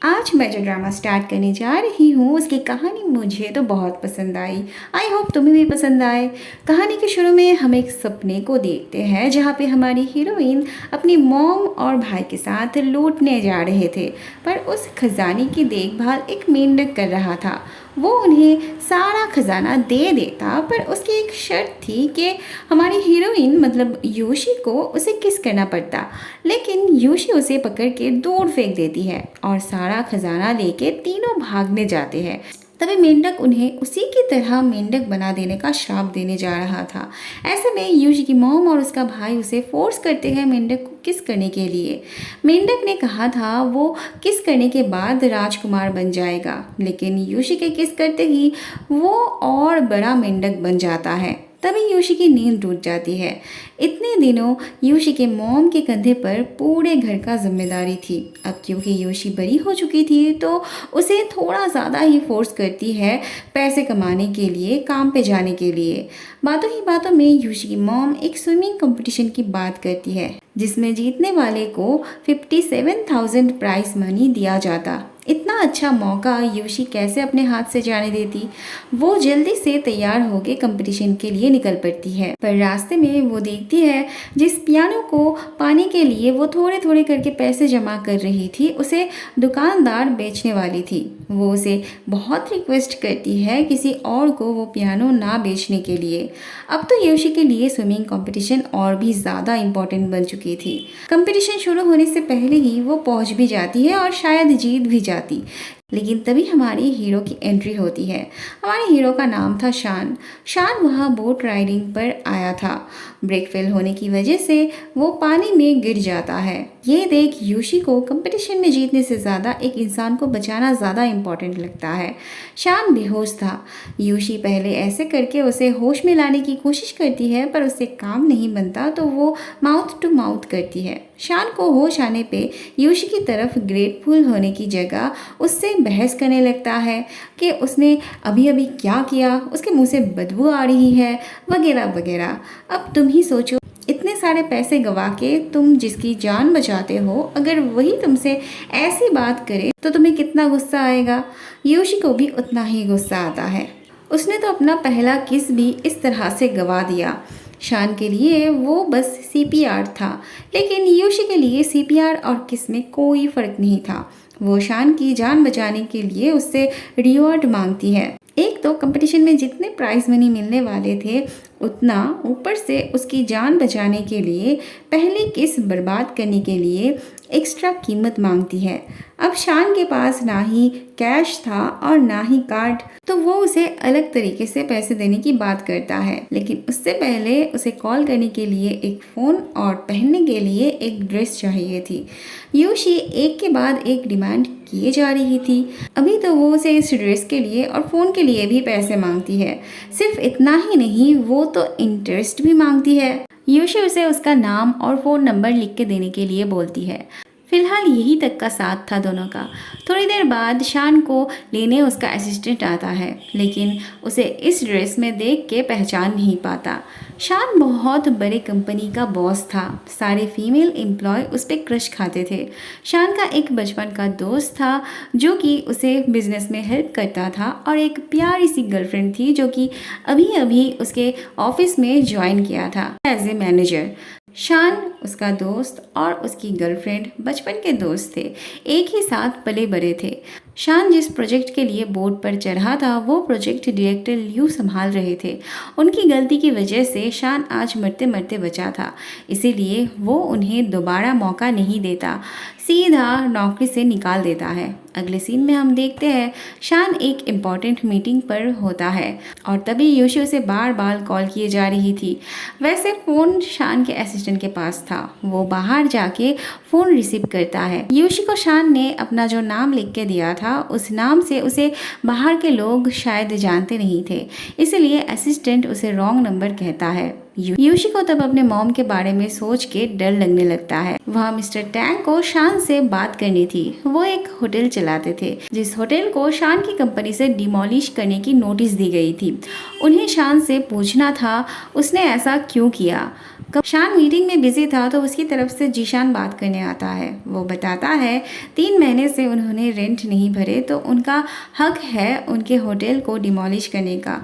आज मैं जो ड्रामा स्टार्ट करने जा रही हूँ उसकी कहानी मुझे तो बहुत पसंद आई। आई होप तुम्हें भी पसंद आए। कहानी के शुरू में हम एक सपने को देखते हैं जहाँ पे हमारी हीरोइन अपनी मॉम और भाई के साथ लूटने जा रहे थे, पर उस खजाने की देखभाल एक मेंढक कर रहा था। वो उन्हें सारा खजाना दे देता, पर उसकी एक शर्त थी कि हमारी हीरोइन मतलब योशी को उसे किस करना पड़ता। लेकिन योशी उसे पकड़ के दूर फेंक देती है और सारा खजाना लेके तीनों भागने जाते हैं। तभी मेंढक उन्हें उसी की तरह मेंढक बना देने का श्राप देने जा रहा था। ऐसे में योशी की मॉम और उसका भाई उसे फोर्स करते हैं मेंढक को किस करने के लिए। मेंढक ने कहा था वो किस करने के बाद राजकुमार बन जाएगा, लेकिन योशी के किस करते ही वो और बड़ा मेंढक बन जाता है। तभी योशी की नींद टूट जाती है। इतने दिनों योशी के मॉम के कंधे पर पूरे घर का जिम्मेदारी थी। अब क्योंकि योशी बड़ी हो चुकी थी तो उसे थोड़ा ज़्यादा ही फोर्स करती है पैसे कमाने के लिए, काम पे जाने के लिए। बातों ही बातों में योशी की मॉम एक स्विमिंग कंपटीशन की बात करती है जिसमें जीतने वाले को 57,000 प्राइज मनी दिया जाता। इतना अच्छा मौका योशी कैसे अपने हाथ से जाने देती। वो जल्दी से तैयार होकर कंपटीशन के लिए निकल पड़ती है, पर रास्ते में वो देखती है जिस पियानो को पाने के लिए वो थोड़े थोड़े करके पैसे जमा कर रही थी उसे दुकानदार बेचने वाली थी। वो उसे बहुत रिक्वेस्ट करती है किसी और को वो पियानो ना बेचने के लिए। अब तो योशी के लिए स्विमिंग कंपटीशन और भी ज़्यादा इम्पोर्टेंट बन चुकी थी। कंपटीशन शुरू होने से पहले ही वो पहुंच भी जाती है और शायद जीत भी जाती। लेकिन तभी हमारी हीरो की एंट्री होती है। हमारे हीरो का नाम था शान। शान वहाँ बोट राइडिंग पर आया था। ब्रेक फेल होने की वजह से वो पानी में गिर जाता है। ये देख योशी को कंपटीशन में जीतने से ज़्यादा एक इंसान को बचाना ज़्यादा इम्पोर्टेंट लगता है। शान बेहोश था। योशी पहले ऐसे करके उसे होश में लाने की कोशिश करती है, पर उससे काम नहीं बनता तो वो माउथ टू माउथ करती है। शान को होश आने पे योशी की तरफ ग्रेटफुल होने की जगह उससे बहस करने लगता है कि उसने अभी अभी क्या किया, उसके मुंह से बदबू आ रही है, वगैरह वगैरह। अब तुम ही सोचो, इतने सारे पैसे गवा के तुम जिसकी जान बचाते हो, अगर वही तुमसे ऐसी बात करे तो तुम्हें कितना गुस्सा आएगा। योशी को भी उतना ही गुस्सा आता है। उसने तो अपना पहला किस भी इस तरह से गवा दिया। शान के लिए वो बस सीपीआर था, लेकिन योशी के लिए सीपीआर और किस में कोई फर्क नहीं था। वो शान की जान बचाने के लिए उससे रिवॉर्ड मांगती है। एक तो कंपटीशन में जितने प्राइज मनी मिलने वाले थे उतना ऊपर से उसकी जान बचाने के लिए पहले किस बर्बाद करने के लिए एक्स्ट्रा कीमत मांगती है। अब शान के पास ना ही कैश था और ना ही कार्ड, तो वो उसे अलग तरीके से पैसे देने की बात करता है। लेकिन उससे पहले उसे कॉल करने के लिए एक फ़ोन और पहनने के लिए एक ड्रेस चाहिए थी। योशी एक के बाद एक डिमांड किए जा रही थी। अभी तो वो उसे इस ड्रेस के लिए और फ़ोन के लिए भी पैसे मांगती है। सिर्फ इतना ही नहीं, वो तो इंटरेस्ट भी मांगती है। योशी उसे उसका नाम और फ़ोन नंबर लिख के देने के लिए बोलती है। फिलहाल यही तक का साथ था दोनों का। थोड़ी देर बाद शान को लेने उसका असिस्टेंट आता है, लेकिन उसे इस ड्रेस में देख के पहचान नहीं पाता। शान बहुत बड़े कंपनी का बॉस था। सारे फीमेल एम्प्लॉय उस पर क्रश खाते थे। शान का एक बचपन का दोस्त था जो कि उसे बिजनेस में हेल्प करता था, और एक प्यारी सी गर्लफ्रेंड थी जो कि अभी अभी उसके ऑफिस में ज्वाइन किया था एज ए मैनेजर। शान, उसका दोस्त और उसकी गर्लफ्रेंड बचपन के दोस्त थे, एक ही साथ पले बड़े थे। शान जिस प्रोजेक्ट के लिए बोर्ड पर चढ़ा था वो प्रोजेक्ट डायरेक्टर लियू संभाल रहे थे। उनकी गलती की वजह से शान आज मरते मरते बचा था, इसीलिए वो उन्हें दोबारा मौका नहीं देता, सीधा नौकरी से निकाल देता है। अगले सीन में हम देखते हैं शान एक इम्पॉर्टेंट मीटिंग पर होता है और तभी योशी उसे बार बार कॉल किए जा रही थी। वैसे फ़ोन शान के असिस्टेंट के पास था। वो बाहर जाके फ़ोन रिसीव करता है। योशी को शान ने अपना जो नाम लिख के दिया था उस नाम से उसे बाहर के लोग शायद जानते नहीं थे, इसलिए असिस्टेंट उसे रॉन्ग नंबर कहता है। योशी को तब अपने मॉम के बारे में सोच के डर लगने लगता है। वहाँ मिस्टर टैंग को शान से बात करनी थी। वो एक होटल चलाते थे जिस होटल को शान की कंपनी से डिमोलिश करने की नोटिस दी गई थी। उन्हें शान से पूछना था उसने ऐसा क्यों किया। शान मीटिंग में बिजी था तो उसकी तरफ से जीशान बात करने आता है। वो बताता है 3 महीने से उन्होंने रेंट नहीं भरे तो उनका हक है उनके होटल को डिमोलिश करने का।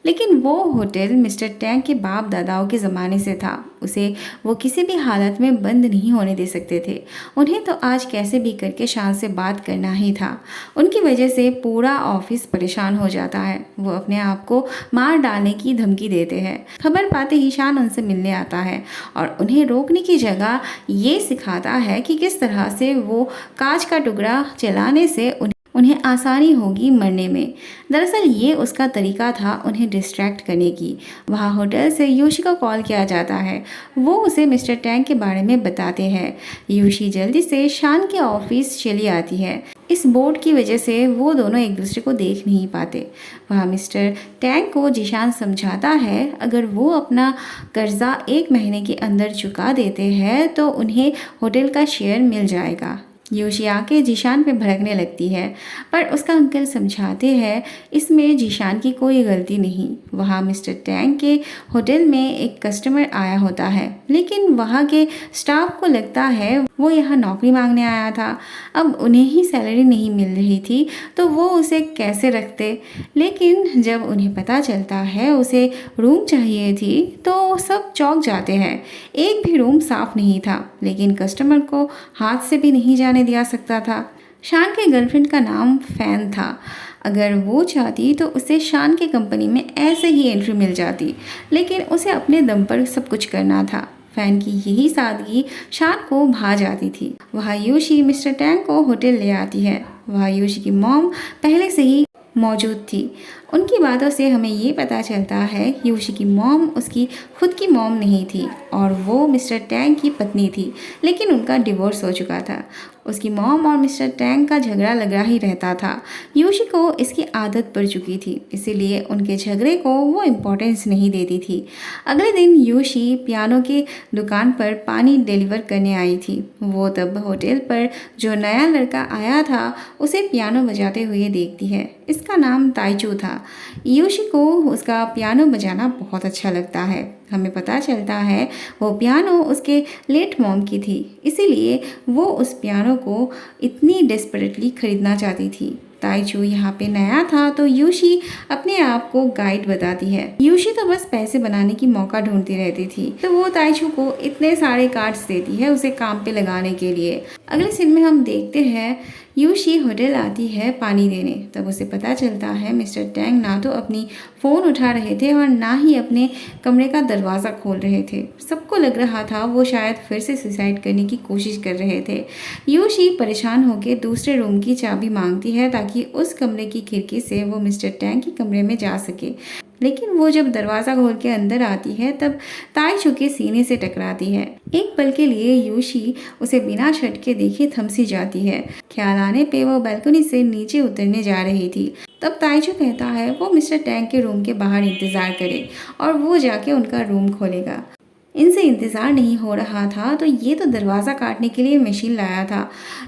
लेकिन वो होटल मिस्टर टैंक के बाप दादाओं के ज़माने से था, उसे वो किसी भी हालत में बंद नहीं होने दे सकते थे। उन्हें तो आज कैसे भी करके शान से बात करना ही था। उनकी वजह से पूरा ऑफिस परेशान हो जाता है। वो अपने आप को मार डालने की धमकी देते हैं। खबर पाते ही शान उनसे मिलने आता है और उन्हें रोकने की जगह ये सिखाता है कि किस तरह से वो कांच का टुकड़ा चलाने से उन्हें आसानी होगी मरने में। दरअसल ये उसका तरीका था उन्हें डिस्ट्रैक्ट करने की। वहाँ होटल से यूशी को कॉल किया जाता है। वो उसे मिस्टर टैंक के बारे में बताते हैं। यूशी जल्दी से शान के ऑफिस चली आती है। इस बोर्ड की वजह से वो दोनों एक दूसरे को देख नहीं पाते। वहाँ मिस्टर टैंक को जीशान समझाता है अगर वो अपना कर्जा 1 महीने के अंदर चुका देते हैं तो उन्हें होटल का शेयर मिल जाएगा। यूशी आके जीशान पे भड़कने लगती है पर उसका अंकल समझाते हैं इसमें जीशान की कोई गलती नहीं। वहाँ मिस्टर टैंक के होटल में एक कस्टमर आया होता है लेकिन वहाँ के स्टाफ को लगता है वो यहाँ नौकरी मांगने आया था। अब उन्हें ही सैलरी नहीं मिल रही थी तो वो उसे कैसे रखते। लेकिन जब उन्हें पता चलता है उसे रूम चाहिए थी तो सब चौंक जाते हैं। एक भी रूम साफ नहीं था लेकिन कस्टमर को हाथ से भी नहीं जाने दिया सकता था। शान के गर्लफ्रेंड का नाम फैन था। अगर वो चाहती तो उसे शान की कंपनी में ऐसे ही एंट्री मिल जाती, लेकिन उसे अपने दम पर सब कुछ करना था। फैन की यही सादगी शान को भा जाती थी। वहाँ यूशी मिस्टर टैंक को होटल ले आती है। वहाँ यूशी की मॉम पहले से ही मौजूद थी। उनकी बातों से हमें ये पता चलता है यूशी की मॉम उसकी खुद की मॉम नहीं थी और वो मिस्टर टैंक की पत्नी थी, लेकिन उनका डिवोर्स हो चुका था। उसकी मॉम और मिस्टर टैंक का झगड़ा लगा ही रहता था। यूशी को इसकी आदत पड़ चुकी थी, इसीलिए उनके झगड़े को वो इम्पोर्टेंस नहीं देती थी। अगले दिन यूशी पियानो की दुकान पर पानी डिलीवर करने आई थी। वो तब होटल पर जो नया लड़का आया था उसे पियानो बजाते हुए देखती है। इसका नाम ताइचू था। यूशी को उसका पियानो बजाना बहुत अच्छा लगता है। हमें पता चलता है वो पियानो उसके लेट मॉम की थी, इसीलिए वो उस पियानो को इतनी डेस्परेटली खरीदना चाहती थी। ताइचू यहाँ पे नया था तो यूशी अपने आप को गाइड बताती है। यूशी तो बस पैसे बनाने की मौका ढूंढती रहती थी तो वो ताइचू को इतने सारे कार्ड्स देती है उसे काम पे लगाने के लिए। अगले सीन में हम देखते हैं यूशी होटल आती है पानी देने। तब उसे पता चलता है मिस्टर टैंग ना तो अपनी फ़ोन उठा रहे थे और ना ही अपने कमरे का दरवाज़ा खोल रहे थे। सबको लग रहा था वो शायद फिर से सुसाइड करने की कोशिश कर रहे थे। यूशी परेशान होकर दूसरे रूम की चाबी मांगती है ताकि उस कमरे की खिड़की से वो मिस्टर टैंग के कमरे में जा सके, लेकिन वो जब दरवाज़ा खोल के अंदर आती है तब ताइचू के सीने से टकराती है। एक पल के लिए यूशी उसे बिना शर्ट के देखे थम सी जाती है। ख्याल आने पे वो बालकनी से नीचे उतरने जा रही थी। तब ताइचू कहता है वो मिस्टर टैंक के रूम के बाहर इंतज़ार करे और वो जाके उनका रूम खोलेगा। इनसे इंतज़ार नहीं हो रहा था तो ये तो दरवाज़ा काटने के लिए मशीन लाया था।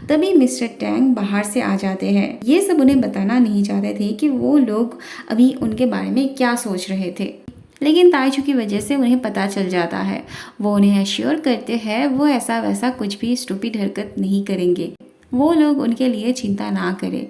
तभी मिस्टर टैंग बाहर से आ जाते हैं। ये सब उन्हें बताना नहीं चाहते थे कि वो लोग अभी उनके बारे में क्या सोच रहे थे, लेकिन ताइचू की वजह से उन्हें पता चल जाता है। वो उन्हें एश्योर करते हैं वो ऐसा वैसा कुछ भी स्टूपिड हरकत नहीं करेंगे, वो लोग उनके लिए चिंता ना करें।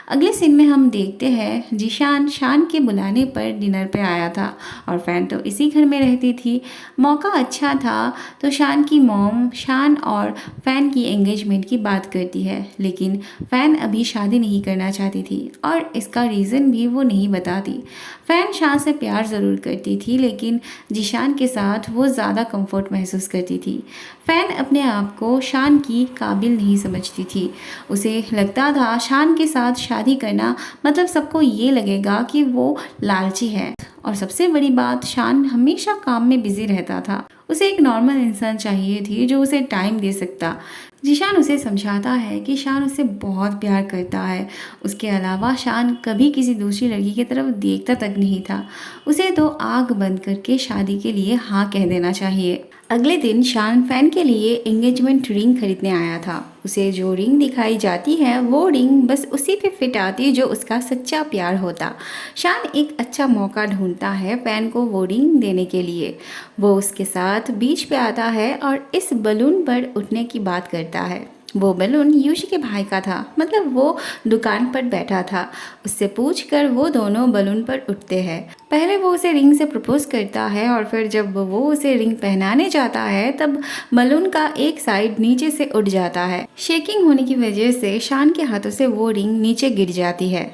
अगले सीन में हम देखते हैं जीशान शान के बुलाने पर डिनर पे आया था और फैन तो इसी घर में रहती थी। मौका अच्छा था तो शान की मॉम शान और फैन की एंगेजमेंट की बात करती है, लेकिन फैन अभी शादी नहीं करना चाहती थी और इसका रीज़न भी वो नहीं बताती। फैन शान से प्यार ज़रूर करती थी लेकिन जीशान के साथ वो ज़्यादा कंफर्ट महसूस करती थी। फैन अपने आप को शान की काबिल नहीं समझती थी। उसे लगता था शान के साथ शादी करना मतलब सबको ये लगेगा कि वो लालची है, और सबसे बड़ी बात शान हमेशा काम में बिजी रहता था। उसे एक नॉर्मल इंसान चाहिए थी जो उसे टाइम दे सकता। जीशान उसे समझाता है कि शान उसे बहुत प्यार करता है। उसके अलावा शान कभी किसी दूसरी लड़की की तरफ देखता तक नहीं था। उसे तो आँख बंद करके शादी के लिए हाँ कह देना चाहिए। अगले दिन शान फैन के लिए एंगेजमेंट रिंग खरीदने आया था। उसे जो रिंग दिखाई जाती है वो रिंग बस उसी पे फिट आती जो उसका सच्चा प्यार होता। शान एक अच्छा मौका ढूंढता है फैन को वो रिंग देने के लिए। वो उसके साथ बीच पे आता है और इस बलून पर उठने की बात करता है। वो बलून यूशी के भाई का था, मतलब वो दुकान पर बैठा था। उससे पूछकर वो दोनों बलून पर उठते हैं। पहले वो उसे रिंग से प्रपोज करता है और फिर जब वो उसे रिंग पहनाने जाता है तब बलून का एक साइड नीचे से उठ जाता है। शेकिंग होने की वजह से शान के हाथों से वो रिंग नीचे गिर जाती है।